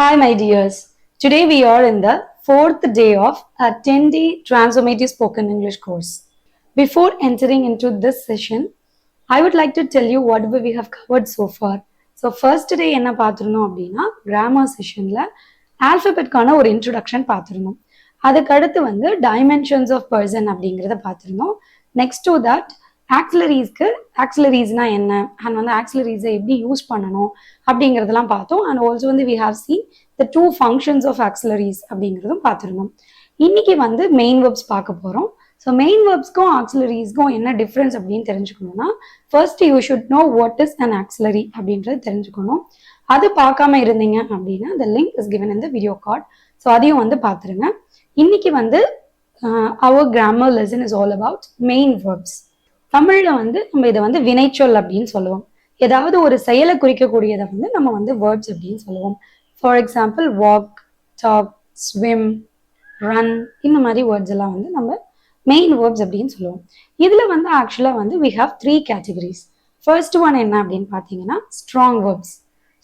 Hi, my dears. Today we are in the fourth day of a 10-day transformative spoken English course. Before entering into this session, I would like to tell you what we have covered so far. So first day என்ன பார்த்துருந்தோம் அப்படின்னா grammar செஷன்ல ஆல்பபெட்கான ஒரு introduction பார்த்துருந்தோம். அதுக்கு அடுத்து வந்து dimensions of person அப்படிங்கிறத பார்த்துருந்தோம். நெக்ஸ்ட் டு தட் ஆக்சிலரிஸ்னா என்ன அண்ட் வந்து ஆக்சிலரிஸை எப்படி யூஸ் பண்ணணும் அப்படிங்கிறதெல்லாம் பார்த்தோம். அண்ட் ஆல்சோ வந்து we have seen the two functions of auxiliaries அப்படிங்கிறதும் பார்த்துருந்தோம். இன்னைக்கு வந்து மெயின் வேர்ப்ஸ் பார்க்க போகிறோம். ஸோ மெயின் வேர்ப்ஸ்க்கும் ஆக்சிலரிஸ்க்கும் என்ன டிஃப்ரென்ஸ் அப்படின்னு தெரிஞ்சுக்கணும்னா first you should know what is an auxiliary அப்படின்றது தெரிஞ்சுக்கணும். அது பார்க்காம இருந்தீங்க அப்படின்னா the link is given in the video card. So அதையும் வந்து பார்த்துருங்க. இன்னைக்கு வந்து our grammar lesson is all about main verbs. தமிழ்ல வந்து நம்ம இதை வந்து வினைச்சொல் அப்படின்னு சொல்லுவோம். ஏதாவது ஒரு செயலை குறிக்கக்கூடியதை வந்து நம்ம வந்து வேர்ப்ஸ் அப்படின்னு சொல்லுவோம். For example walk, talk, swim, run, இந்த மாதிரி வேர்ட்ஸ் எல்லாம் வந்து நம்ம மெயின் வேர்ப்ஸ் அப்படின்னு சொல்லுவோம். இதுல வந்து ஆக்சுவலா வந்து we have three categories. First one என்ன அப்படின்னு பார்த்தீங்கன்னா ஸ்ட்ராங் வேர்ப்ஸ்.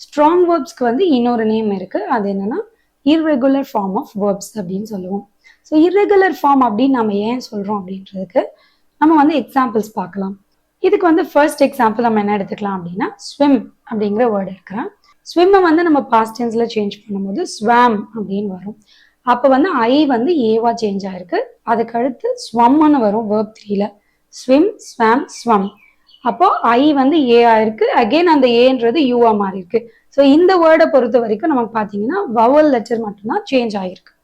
ஸ்ட்ராங் வேர்ப்ஸ்க்கு வந்து இன்னொரு நேம் இருக்கு. அது என்னன்னா irregular form of verbs அப்படின்னு சொல்லுவோம். ஸோ irregular form அப்படின்னு நம்ம ஏன் சொல்றோம் அப்படின்றதுக்கு நம்ம வந்து எக்ஸாம்பிள்ஸ் பார்க்கலாம். இதுக்கு வந்து ஃபர்ஸ்ட் எக்ஸாம்பிள் நம்ம என்ன எடுத்துக்கலாம் அப்படின்னா ஸ்விம் அப்படிங்கிற வேர்டு இருக்கிறேன். ஸ்விம்மை வந்து நம்ம பாஸ்ட் டென்ஸ்ல சேஞ்ச் பண்ணும்போது ஸ்வாம் அப்படின்னு வரும். அப்போ வந்து ஐ வந்து ஏவா சேஞ்ச் ஆயிருக்கு. அதுக்கு அடுத்து ஸ்வம்னு வரும் வேர்ப் 3ல. ஸ்விம், ஸ்வாம், ஸ்வம். அப்போ ஐ வந்து ஏ ஆயிருக்கு. அகெயின் அந்த ஏன்றது யூவா மாறி இருக்கு. ஸோ இந்த வேர்டை பொறுத்த வரைக்கும் நமக்கு பார்த்தீங்கன்னா வவல் லெட்டர் மட்டும்தான் சேஞ்ச் ஆகிருக்கு.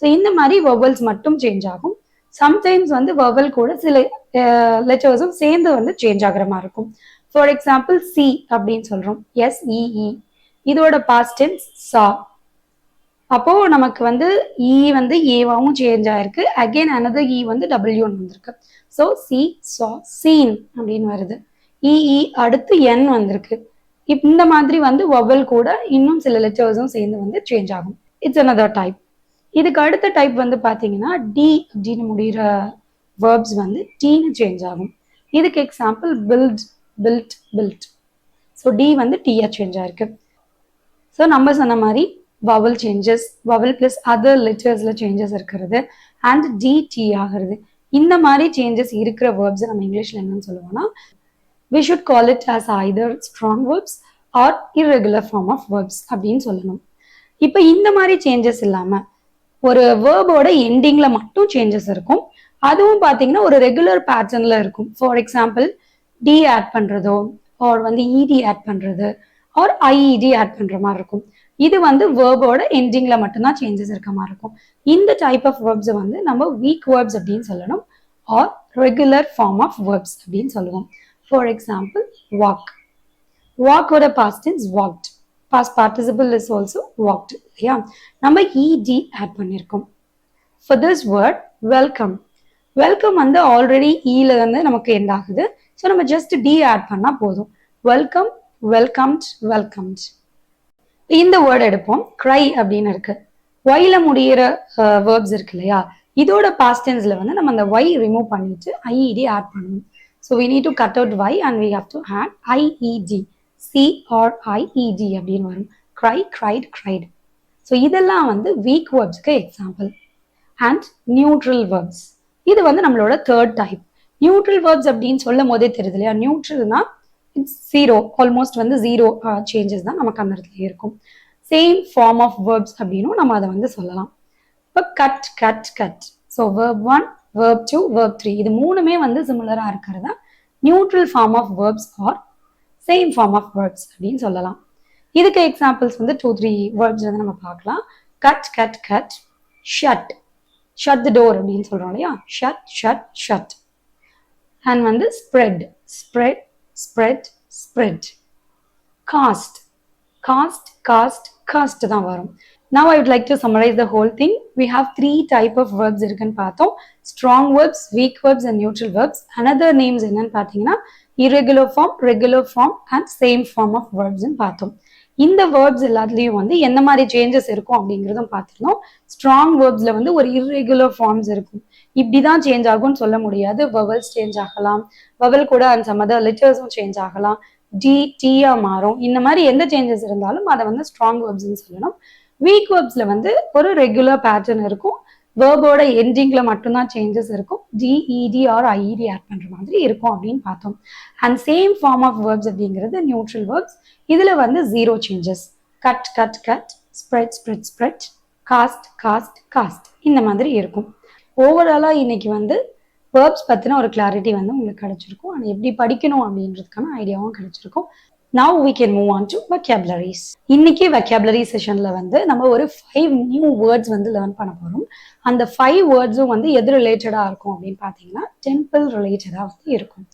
ஸோ இந்த மாதிரி வவல்ஸ் மட்டும் சேஞ்ச் ஆகும். சம்டைம்ஸ் வந்து வவல் கூட சில லெட்டர்ஸும் சேர்ந்து வந்து சேஞ்ச் ஆகிற மாதிரி இருக்கும். ஃபார் எக்ஸாம்பிள் சி அப்படின்னு சொல்றோம். SEE. இதோட பாஸ்ட் டென்ஸ் சா. அப்போ நமக்கு வந்து இ வந்து ஏவாவும் சேஞ்ச் ஆயிருக்கு. அகெயின் அனதர் இ வந்து டபிள்யூன்னு வந்திருக்கு. ஸோ சி, சா, சீன் அப்படின்னு வருது. இஇ அடுத்து என் வந்திருக்கு. இந்த மாதிரி வந்து வவல் கூட இன்னும் சில லெட்டர்ஸும் சேர்ந்து வந்து சேஞ்ச் ஆகும். It's another type. இதுக்கு அடுத்த டைப் வந்து பார்த்தீங்கன்னா டி அப்படின்னு முடிகிற வேர்ப்ஸ் வந்து டீன்னு சேஞ்ச் ஆகும். இதுக்கு example build, build, build. So d வந்து டீயா சேஞ்ச் ஆயிருக்கு. ஸோ நம்ம சொன்ன மாதிரி vowel changes, vowel plus other லெட்டர்ஸ்ல சேஞ்சஸ் இருக்கிறது அண்ட் டி டி ஆகிறது. இந்த மாதிரி சேஞ்சஸ் இருக்கிற வேர்ப்ஸ் நம்ம இங்கிலீஷ்ல என்னன்னு சொல்லுவோம்னா we should call it as either strong verbs or irregular form of verbs அப்படின்னு சொல்லணும். இப்போ இந்த மாதிரி சேஞ்சஸ் இல்லாம ஒரு வேர்போட எண்டிங்ல மட்டும் சேஞ்சஸ் இருக்கும். அதுவும் பார்த்தீங்கன்னா ஒரு ரெகுலர் பேட்டர்ன்ல இருக்கும். ஃபார் எக்ஸாம்பிள் டி ஆட் பண்றதோ ஆர் வந்து இடி ஆட் பண்றது ஆர் ஐஇடி ஆட் பண்ற மாதிரி இருக்கும். இது வந்து வேர்போட எண்டிங்ல மட்டும்தான் சேஞ்சஸ் இருக்க மாதிரி இருக்கும். இந்த டைப் ஆஃப் வேர்ப்ஸ் வந்து நம்ம வீக் வேர்ப்ஸ் அப்படின்னு சொல்லணும் or regular form of verbs அப்படின்னு சொல்லுவோம். For example walk. வாக்கோட past tense walked. past participle is also walked. Yeah, நம்ம ed add பண்ணிருக்கோம். For this word welcome. Welcome வந்து ஆல்ரெடி ல இருந்து நமக்கு எண்ட் ஆகுது. ஸோ நம்ம ஜஸ்ட் டி ஆட் பண்ணா போதும். Welcome, welcomed, welcomed. இந்த வேர்ட் எடுப்போம். cry அப்படின்னு இருக்கு. ஒய்ல முடியிற வேர்ப்ஸ் இருக்கு இல்லையா, இதோட பாஸ்ட் டென்ஸ்ல வந்து நம்ம அந்த ஒய் ரிமூவ் பண்ணிட்டு ஐஇடி ஆட் பண்ணணும். So we need to cut out y and we have to add IED. CRIED அப்படின்னு வரும். cry, cried, cried. ஸோ இதெல்லாம் வந்து வீக் வேர்ப்ஸ்க்கு எக்ஸாம்பிள். And neutral verbs. இது வந்து நம்மளோட தேர்ட் டைப். நியூட்ரல் வேர்ப்ஸ் அப்படின்னு சொல்லும் போதே தெரியுது இல்லையா, நியூட்ரல்னா இட்ஸ் ஜீரோ, ஆல்மோஸ்ட் வந்து ஜீரோ சேஞ்சஸ் தான் நமக்கு அந்த இடத்துல இருக்கும். சேம் ஃபார்ம் ஆஃப் வேர்ப்ஸ் அப்படின்னும் நம்ம அதை வந்து சொல்லலாம். இப்போ cut, cut, cut. So verb 1, verb 2, verb 3 இது மூணுமே வந்து சிமிலரா இருக்கிறதா neutral form of verbs or same form of verbs அப்படின்னு சொல்லலாம். இதுக்கு எக்ஸாம்பிள்ஸ் வந்து 2-3 வேர்ப்ஸ் வந்து நம்ம பார்க்கலாம். Cut, cut, cut. Shut, shut the door அப்படின்னு சொல்றோம் இல்லையா, ஷட், ஷட், ஷட். அண்ட் வந்து spread, spread, spread, spread. Cast, cast, cast, cast தான் வரும். Now I would like to summarize the whole thing. We have 3 type of verbs இருக்குன்னு பார்த்தோம். Strong verbs, weak verbs and neutral verbs. Another names என்னன்னு பார்த்தீங்கன்னா irregular form, regular form and same form of verbs ன்னு பார்த்தோம். இந்த verbs எல்லாத்துலயும் வந்து எந்த மாதிரி சேஞ்சஸ் இருக்கும் அப்படிங்கிறதும் பார்த்துருந்தோம். ஸ்ட்ராங் வேர்ப்ஸ்ல வந்து ஒரு irregular ஃபார்ம்ஸ் இருக்கும். இப்படிதான் சேஞ்ச் ஆகும்னு சொல்ல முடியாது. வவல்ஸ் சேஞ்ச் ஆகலாம், வவல் கூட அண்ட் சம் அதர் லெட்டர்ஸும் சேஞ்ச் ஆகலாம், டி டீயா மாறும். இந்த மாதிரி எந்த சேஞ்சஸ் இருந்தாலும் அதை வந்து ஸ்ட்ராங் வேர்ப்ஸ்ன்னு சொல்லணும். வீக் வேர்ப்ஸ்ல வந்து ஒரு ரெகுலர் பேட்டர்ன் இருக்கும். வேர்போட எண்டிங்ல மட்டும்தான் சேஞ்சஸ் இருக்கும். ஜிஇடி ஆர் ஐஇடி ஆட் பண்ற மாதிரி இருக்கும் அப்படின்னு பார்த்தோம். And same form of verbs அப்படிங்கிறது நியூட்ரல் வேர்ப்ஸ். இதுல வந்து 0 changes. Cut cut cut, spread spread spread, cast cast cast, இந்த மாதிரி இருக்கும். ஓவராலா இன்னைக்கு வந்து வேர்ப்ஸ் பத்தின ஒரு கிளாரிட்டி வந்து உங்களுக்கு கிடைச்சிருக்கும். ஆனால் எப்படி படிக்கணும் அப்படின்றதுக்கான ஐடியாவும் கிடைச்சிருக்கும். Now we can move on to vocabularies. இன்னைக்கு vocabulary செஷன்ல வந்து நம்ம ஒரு 5 நியூ வேர்ட்ஸ் வந்து லேர்ன் பண்ண போறோம். அந்த 5 வேர்ட்ஸும் வந்து எது ரிலேட்டடா இருக்கும் அப்படின்னு பார்த்தீங்கன்னா டெம்பிள் ரிலேட்டடா வந்து இருக்கும்.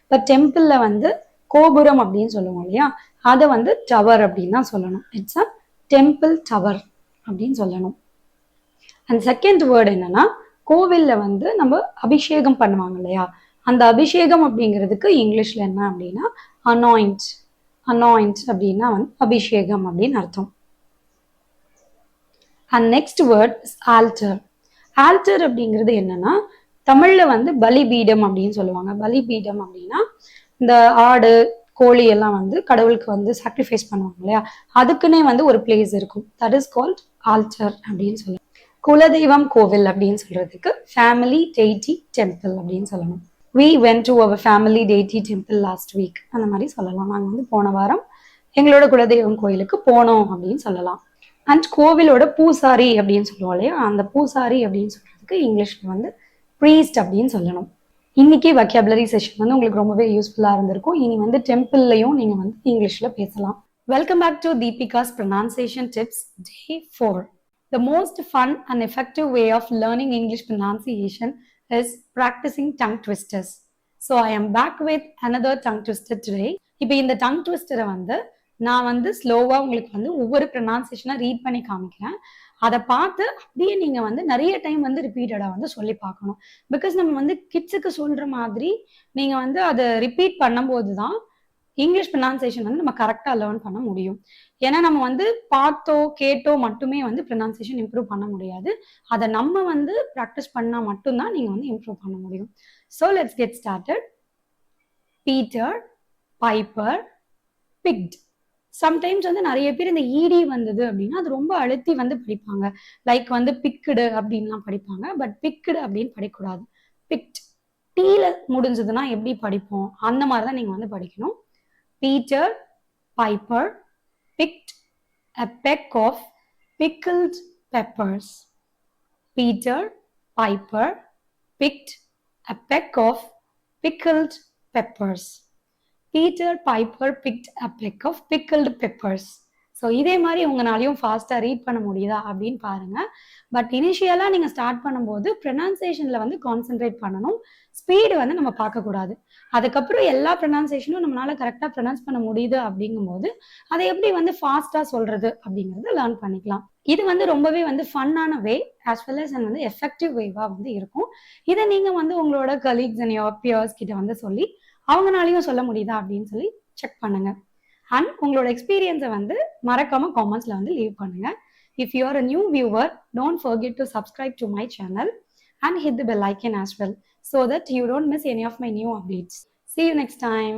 இப்போ டெம்பிள்ல வந்து கோபுரம் அப்படின்னு சொல்லுவோம் இல்லையா, அதை வந்து டவர் அப்படின்னு தான் சொல்லணும். இட்ஸ் அ டெம்பிள் டவர் அப்படின்னு சொல்லணும். அண்ட் செகண்ட் வேர்டு என்னன்னா, கோவில்ல வந்து நம்ம அபிஷேகம் பண்ணுவாங்க இல்லையா, அந்த அபிஷேகம் அப்படிங்கிறதுக்கு இங்கிலீஷ்ல என்ன அப்படின்னா அனாயிண்ட். அனாயிண்ட் அப்படின்னா வந்து அபிஷேகம் அப்படின்னு அர்த்தம். And next word is alter. Alter அப்படிங்கிறது என்னன்னா, தமிழ்ல வந்து பலிபீடம் அப்படின்னு சொல்லுவாங்க. பலிபீடம் அப்படின்னா இந்த ஆடு கோழி எல்லாம் வந்து கடவுளுக்கு வந்து சாக்ரிஃபைஸ் பண்ணுவாங்க இல்லையா, அதுக்குன்னே வந்து ஒரு பிளேஸ் இருக்கும். தட் இஸ் கால்ட் ஆல்டர் அப்படின்னு சொல்லுவாங்க. குலதெய்வம் கோவில் அப்படின்னு சொல்றதுக்கு ஃபேமிலி டெய்டி டெம்பிள் அப்படின்னு சொல்லணும். We went to our family deity temple last week. அந்த மாதிரி சொல்லலாம். நாங்கள் வந்து போன வாரம் எங்களோட குலதெய்வம் கோயிலுக்கு போனோம் அப்படின்னு சொல்லலாம். அண்ட் கோவிலோட பூசாரி அப்படின்னு சொல்லுவோம் இல்லையா, அந்த பூசாரி அப்படின்னு சொல்றதுக்கு இங்கிலீஷ்ல வந்து ப்ரீஸ்ட் அப்படின்னு சொல்லணும். இன்னைக்கு வொக்காபுலரி செஷன் வந்து உங்களுக்கு ரொம்பவே யூஸ்ஃபுல்லாக இருந்திருக்கும். இனி வந்து டெம்பிள்லையும் நீங்கள் வந்து இங்கிலீஷ்ல பேசலாம். Welcome back to Deepika's pronunciation tips day 4. The most fun and effective way of learning English pronunciation is practicing tongue twisters. So I am back with another tongue twister today. இப்போ இந்த tongue twister வந்து நான் வந்து ஸ்லோவா உங்களுக்கு வந்து ஒவ்வொரு ப்ரொனன்சியேஷனா read பண்ணி காமிக்கிறேன். அதை பார்த்து அப்படியே நீங்க வந்து நிறைய டைம் வந்து ரிப்பீட்டடா வந்து சொல்லி பார்க்கணும். பிகாஸ் நம்ம வந்து கிட்ஸுக்கு சொல்ற மாதிரி நீங்க வந்து அதை ரிப்பீட் பண்ணும்போது தான் இங்கிலீஷ் ப்ரொனன்சியேஷன் வந்து நம்ம கரெக்டா லேர்ன் பண்ண முடியும். ஏன்னா நம்ம வந்து பார்த்தோ கேட்டோ மட்டுமே வந்து ப்ரொனன்சியேஷன் இம்ப்ரூவ் பண்ண முடியாது. அதை நம்ம வந்து ப்ராக்டிஸ் பண்ணா மட்டும்தான் நீங்க வந்து இம்ப்ரூவ் பண்ண முடியும். So let's get started. Peter, piper, picked. Sometimes வந்து நிறைய பேர் இந்த இடி வந்தது அப்படின்னா அது ரொம்ப அழுத்தி வந்து படிப்பாங்க. லைக் வந்து பிக்குடு அப்படின்லாம் படிப்பாங்க. பட் பிக்குடு அப்படின்னு படிக்கக்கூடாது. பிக்ட். டீல முடிஞ்சதுன்னா எப்படி படிப்போம் அந்த மாதிரி தான் நீங்க வந்து படிக்கணும். Peter Piper picked a peck of pickled peppers. Peter Piper picked a peck of pickled peppers. Peter Piper picked a peck of pickled peppers. So இதே மாதிரி உங்களாலையும் ஃபாஸ்ட்டாக ரீட் பண்ண முடியுதா அப்படின்னு பாருங்க. பட் இனிஷியலாக நீங்கள் ஸ்டார்ட் பண்ணும்போது ப்ரொனன்சியேஷனில் வந்து கான்சென்ட்ரேட் பண்ணணும். ஸ்பீடு வந்து நம்ம பார்க்கக்கூடாது. அதுக்கப்புறம் எல்லா ப்ரொனன்சியேஷனும் நம்மளால கரெக்டாக ப்ரொனன்ஸ் பண்ண முடியுது அப்படிங்கும்போது அதை எப்படி வந்து ஃபாஸ்ட்டாக சொல்றது அப்படிங்கிறத லேர்ன் பண்ணிக்கலாம். இது வந்து ரொம்பவே வந்து ஃபன்னான வே ஆஸ் வெல் அஸ் வந்து எஃபெக்டிவ் வேவாக வந்து இருக்கும். இதை நீங்கள் வந்து உங்களோட கலீக்ஸ் அண்ட் யோர் பியர்ஸ் கிட்ட வந்து சொல்லி அவங்களாலையும் சொல்ல முடியுதா அப்படின்னு சொல்லி செக் பண்ணுங்க. அண்ட் உங்களோட எக்ஸ்பீரியன்ஸை வந்து மறக்காம காமெண்ட்ஸ்ல வந்து லீவ் பண்ணுங்க. If you are a new viewer, don't forget to subscribe to my channel and hit the bell icon as well so that you don't miss any of my new updates. See you next time.